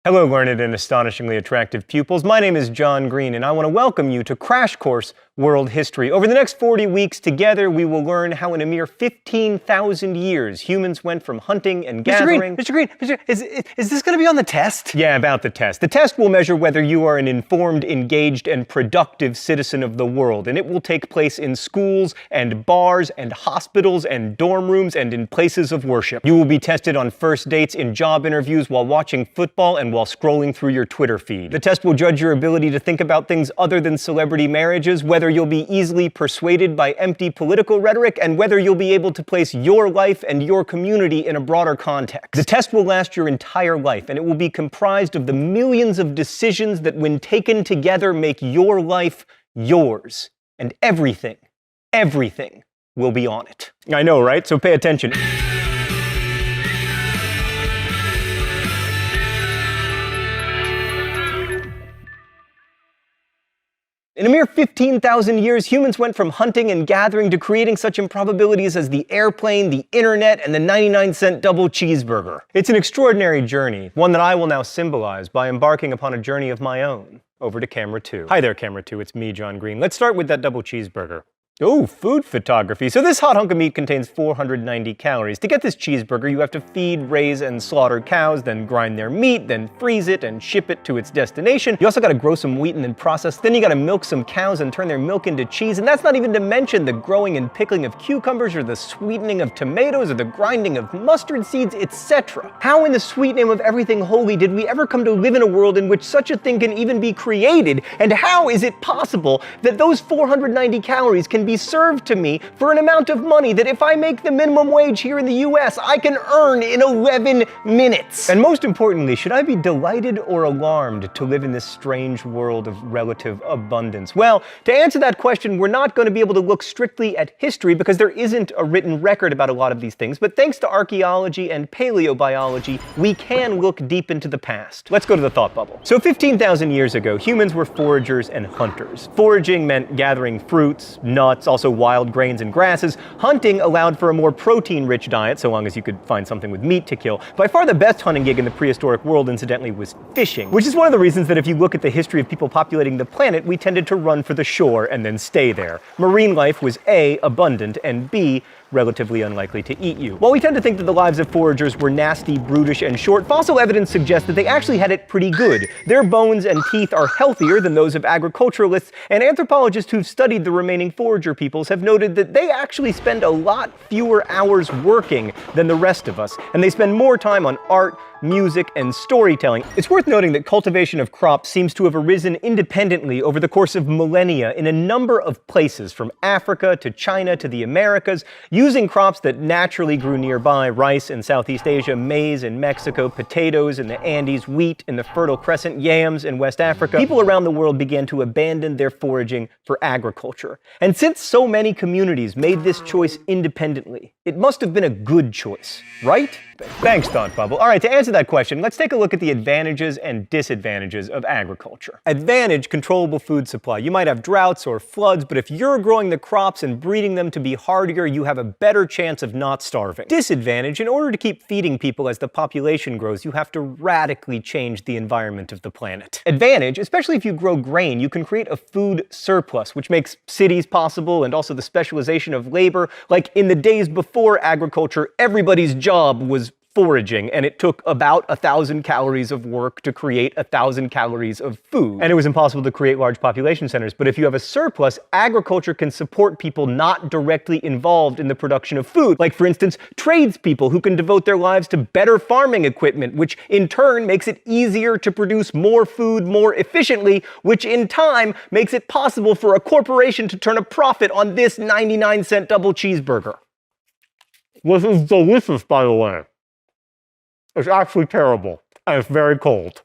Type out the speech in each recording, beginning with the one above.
Hello, learned and astonishingly attractive pupils. My name is John Green, and I want to welcome you to Crash Course World History. Over the next 40 weeks together, we will learn how in a mere 15,000 years, humans went from hunting and gathering... Mr. Green, is this going to be on the test? Yeah, about the test. The test will measure whether you are an informed, engaged, and productive citizen of the world, and it will take place in schools and bars and hospitals and dorm rooms and in places of worship. You will be tested on first dates, in job interviews, while watching football, and while scrolling through your Twitter feed. The test will judge your ability to think about things other than celebrity marriages, whether you'll be easily persuaded by empty political rhetoric, and whether you'll be able to place your life and your community in a broader context. The test will last your entire life, and it will be comprised of the millions of decisions that, when taken together, make your life yours. And everything will be on it. I know, right? So pay attention. In a mere 15,000 years, humans went from hunting and gathering to creating such improbabilities as the airplane, the internet, and the 99-cent double cheeseburger. It's an extraordinary journey, one that I will now symbolize by embarking upon a journey of my own. Over to camera 2. Hi there, camera 2. It's me, John Green. Let's start with that double cheeseburger. Oh, food photography. So this hot hunk of meat contains 490 calories. To get this cheeseburger, you have to feed, raise, and slaughter cows, then grind their meat, then freeze it and ship it to its destination. You also gotta grow some wheat and then process. Then you gotta milk some cows and turn their milk into cheese. And that's not even to mention the growing and pickling of cucumbers, or the sweetening of tomatoes, or the grinding of mustard seeds, etc. How in the sweet name of everything holy did we ever come to live in a world in which such a thing can even be created? And how is it possible that those 490 calories can be served to me for an amount of money that, if I make the minimum wage here in the US, I can earn in 11 minutes? And most importantly, should I be delighted or alarmed to live in this strange world of relative abundance? Well, to answer that question, we're not going to be able to look strictly at history because there isn't a written record about a lot of these things, but thanks to archaeology and paleobiology, we can look deep into the past. Let's go to the thought bubble. So 15,000 years ago, humans were foragers and hunters. Foraging meant gathering fruits, nuts, also wild grains and grasses. Hunting allowed for a more protein-rich diet, so long as you could find something with meat to kill. By far the best hunting gig in the prehistoric world, incidentally, was fishing, which is one of the reasons that if you look at the history of people populating the planet, we tended to run for the shore and then stay there. Marine life was A, abundant, and B, relatively unlikely to eat you. While we tend to think that the lives of foragers were nasty, brutish, and short, fossil evidence suggests that they actually had it pretty good. Their bones and teeth are healthier than those of agriculturalists, and anthropologists who've studied the remaining forager peoples have noted that they actually spend a lot fewer hours working than the rest of us, and they spend more time on art, music, and storytelling. It's worth noting that cultivation of crops seems to have arisen independently over the course of millennia in a number of places, from Africa to China to the Americas, using crops that naturally grew nearby: rice in Southeast Asia, maize in Mexico, potatoes in the Andes, wheat in the Fertile Crescent, yams in West Africa. People around the world began to abandon their foraging for agriculture. And since so many communities made this choice independently, it must have been a good choice, right? Thanks, Thought Bubble. All right, to answer that question, let's take a look at the advantages and disadvantages of agriculture. Advantage: controllable food supply. You might have droughts or floods, but if you're growing the crops and breeding them to be hardier, you have a better chance of not starving. Disadvantage: in order to keep feeding people as the population grows, you have to radically change the environment of the planet. Advantage: especially if you grow grain, you can create a food surplus, which makes cities possible, and also the specialization of labor. Like in the days before agriculture, everybody's job was foraging, and it took about 1,000 calories of work to create 1,000 calories of food. And it was impossible to create large population centers. But if you have a surplus, agriculture can support people not directly involved in the production of food. Like, for instance, tradespeople who can devote their lives to better farming equipment, which in turn makes it easier to produce more food more efficiently, which in time makes it possible for a corporation to turn a profit on this 99-cent double cheeseburger. This is delicious, by the way. It's actually terrible, and it's very cold,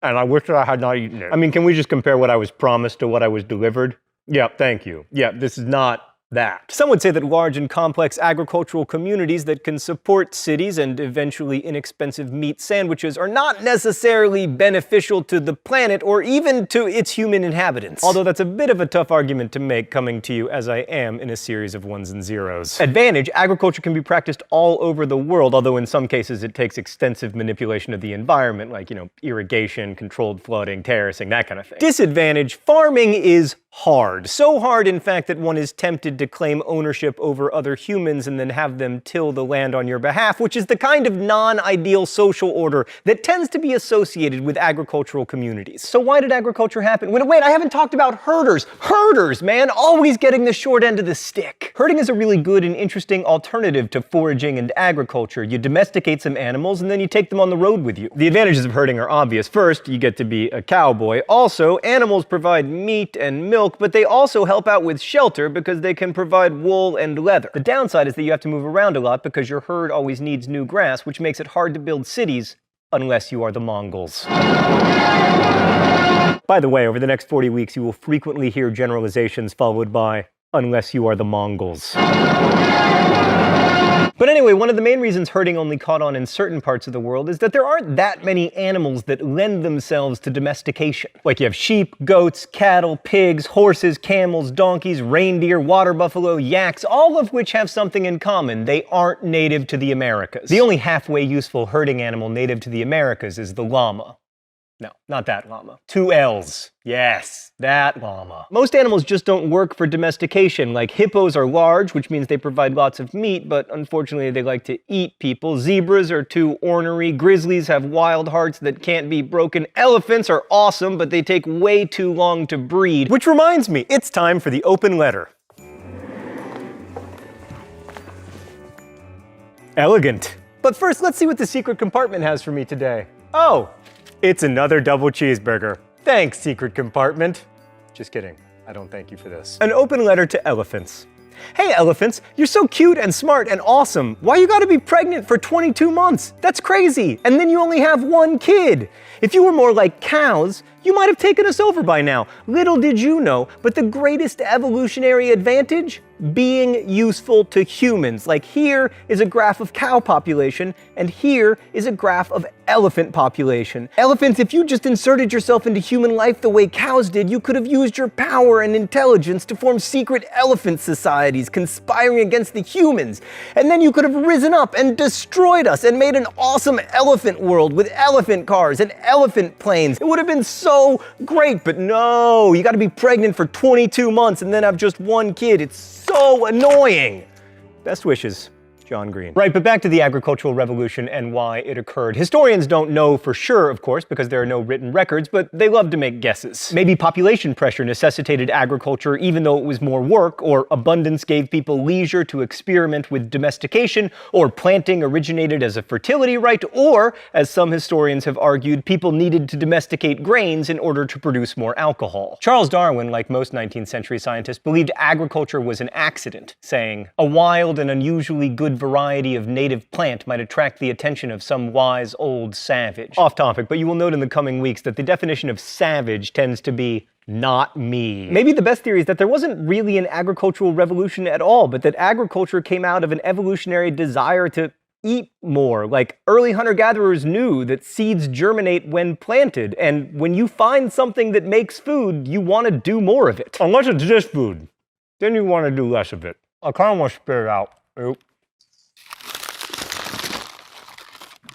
and I wish that I had not eaten it. I mean, can we just compare what I was promised to what I was delivered? Yeah, thank you. Yeah, this is not that. Some would say that large and complex agricultural communities that can support cities and eventually inexpensive meat sandwiches are not necessarily beneficial to the planet or even to its human inhabitants. Although that's a bit of a tough argument to make coming to you as I am in a series of ones and zeros. Advantage, agriculture can be practiced all over the world, although in some cases it takes extensive manipulation of the environment, like, irrigation, controlled flooding, terracing, that kind of thing. Disadvantage, farming is hard. So hard, in fact, that one is tempted to claim ownership over other humans and then have them till the land on your behalf, which is the kind of non-ideal social order that tends to be associated with agricultural communities. So why did agriculture happen? Wait, I haven't talked about herders. Herders, man, always getting the short end of the stick. Herding is a really good and interesting alternative to foraging and agriculture. You domesticate some animals and then you take them on the road with you. The advantages of herding are obvious. First, you get to be a cowboy. Also, animals provide meat and milk, but they also help out with shelter because they can provide wool and leather. The downside is that you have to move around a lot because your herd always needs new grass, which makes it hard to build cities unless you are the Mongols. By the way, over the next 40 weeks, you will frequently hear generalizations followed by, unless you are the Mongols. But anyway, one of the main reasons herding only caught on in certain parts of the world is that there aren't that many animals that lend themselves to domestication. Like you have sheep, goats, cattle, pigs, horses, camels, donkeys, reindeer, water buffalo, yaks, all of which have something in common. They aren't native to the Americas. The only halfway useful herding animal native to the Americas is the llama. No, not that llama. 2 L's. Yes, that llama. Most animals just don't work for domestication. Like hippos are large, which means they provide lots of meat, but unfortunately they like to eat people. Zebras are too ornery. Grizzlies have wild hearts that can't be broken. Elephants are awesome, but they take way too long to breed. Which reminds me, it's time for the open letter. Elegant. But first, let's see what the secret compartment has for me today. Oh! It's another double cheeseburger. Thanks, secret compartment. Just kidding. I don't thank you for this. An open letter to elephants. Hey elephants, you're so cute and smart and awesome. Why you gotta be pregnant for 22 months? That's crazy. And then you only have 1 kid. If you were more like cows, you might have taken us over by now. Little did you know, but the greatest evolutionary advantage? Being useful to humans. Like here is a graph of cow population, and here is a graph of elephant population. Elephants, if you just inserted yourself into human life the way cows did, you could have used your power and intelligence to form secret elephant societies conspiring against the humans. And then you could have risen up and destroyed us and made an awesome elephant world with elephant cars and elephant planes. It would have been so great, but no, you gotta be pregnant for 22 months and then have just 1 kid. It's so annoying. Best wishes, John Green. Right, but back to the agricultural revolution and why it occurred. Historians don't know for sure, of course, because there are no written records, but they love to make guesses. Maybe population pressure necessitated agriculture even though it was more work, or abundance gave people leisure to experiment with domestication, or planting originated as a fertility right, or, as some historians have argued, people needed to domesticate grains in order to produce more alcohol. Charles Darwin, like most 19th century scientists, believed agriculture was an accident, saying, "A wild and unusually good variety of native plant might attract the attention of some wise old savage." Off topic, but you will note in the coming weeks that the definition of savage tends to be not me. Maybe the best theory is that there wasn't really an agricultural revolution at all, but that agriculture came out of an evolutionary desire to eat more. Like early hunter-gatherers knew that seeds germinate when planted, and when you find something that makes food, you want to do more of it. Unless it's just food, then you want to do less of it. I kind of want to spit it out. Oop.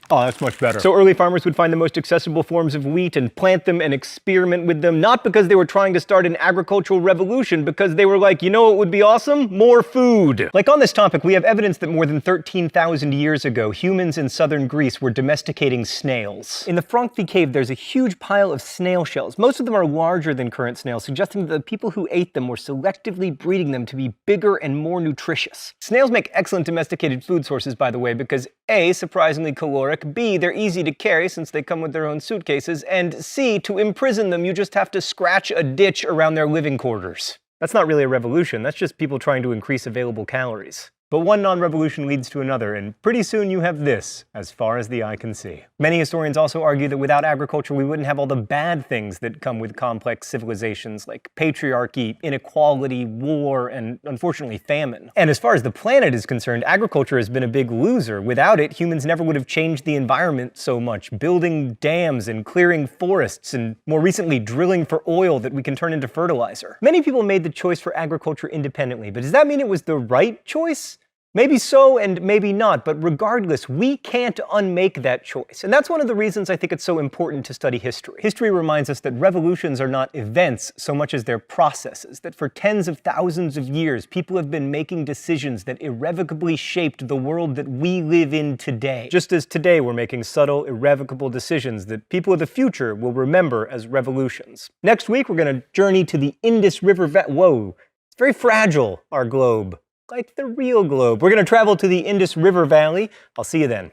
Oh, that's much better. So early farmers would find the most accessible forms of wheat and plant them and experiment with them, not because they were trying to start an agricultural revolution, because they were like, you know what would be awesome? More food. Like on this topic, we have evidence that more than 13,000 years ago, humans in southern Greece were domesticating snails. In the Frankfurt cave, there's a huge pile of snail shells. Most of them are larger than current snails, suggesting that the people who ate them were selectively breeding them to be bigger and more nutritious. Snails make excellent domesticated food sources, by the way, because A, surprisingly caloric, B, they're easy to carry since they come with their own suitcases, and C, to imprison them, you just have to scratch a ditch around their living quarters. That's not really a revolution, that's just people trying to increase available calories. But one non-revolution leads to another, and pretty soon you have this, as far as the eye can see. Many historians also argue that without agriculture we wouldn't have all the bad things that come with complex civilizations like patriarchy, inequality, war, and unfortunately famine. And as far as the planet is concerned, agriculture has been a big loser. Without it, humans never would have changed the environment so much, building dams and clearing forests, and more recently drilling for oil that we can turn into fertilizer. Many people made the choice for agriculture independently, but does that mean it was the right choice? Maybe so and maybe not, but regardless, we can't unmake that choice. And that's one of the reasons I think it's so important to study history. History reminds us that revolutions are not events so much as they're processes, that for tens of thousands of years, people have been making decisions that irrevocably shaped the world that we live in today. Just as today we're making subtle, irrevocable decisions that people of the future will remember as revolutions. Next week, we're gonna journey to the Indus River Valley. Whoa, it's very fragile, our globe. Like the real globe. We're going to travel to the Indus River Valley. I'll see you then.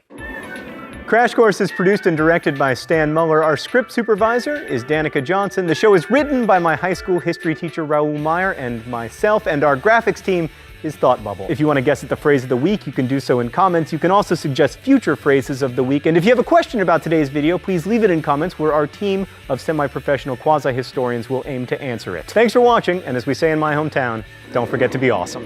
Crash Course is produced and directed by Stan Muller. Our script supervisor is Danica Johnson. The show is written by my high school history teacher Raoul Meyer and myself, and our graphics team is Thought Bubble. If you want to guess at the phrase of the week, you can do so in comments. You can also suggest future phrases of the week. And if you have a question about today's video, please leave it in comments where our team of semi-professional quasi-historians will aim to answer it. Thanks for watching, and as we say in my hometown, don't forget to be awesome.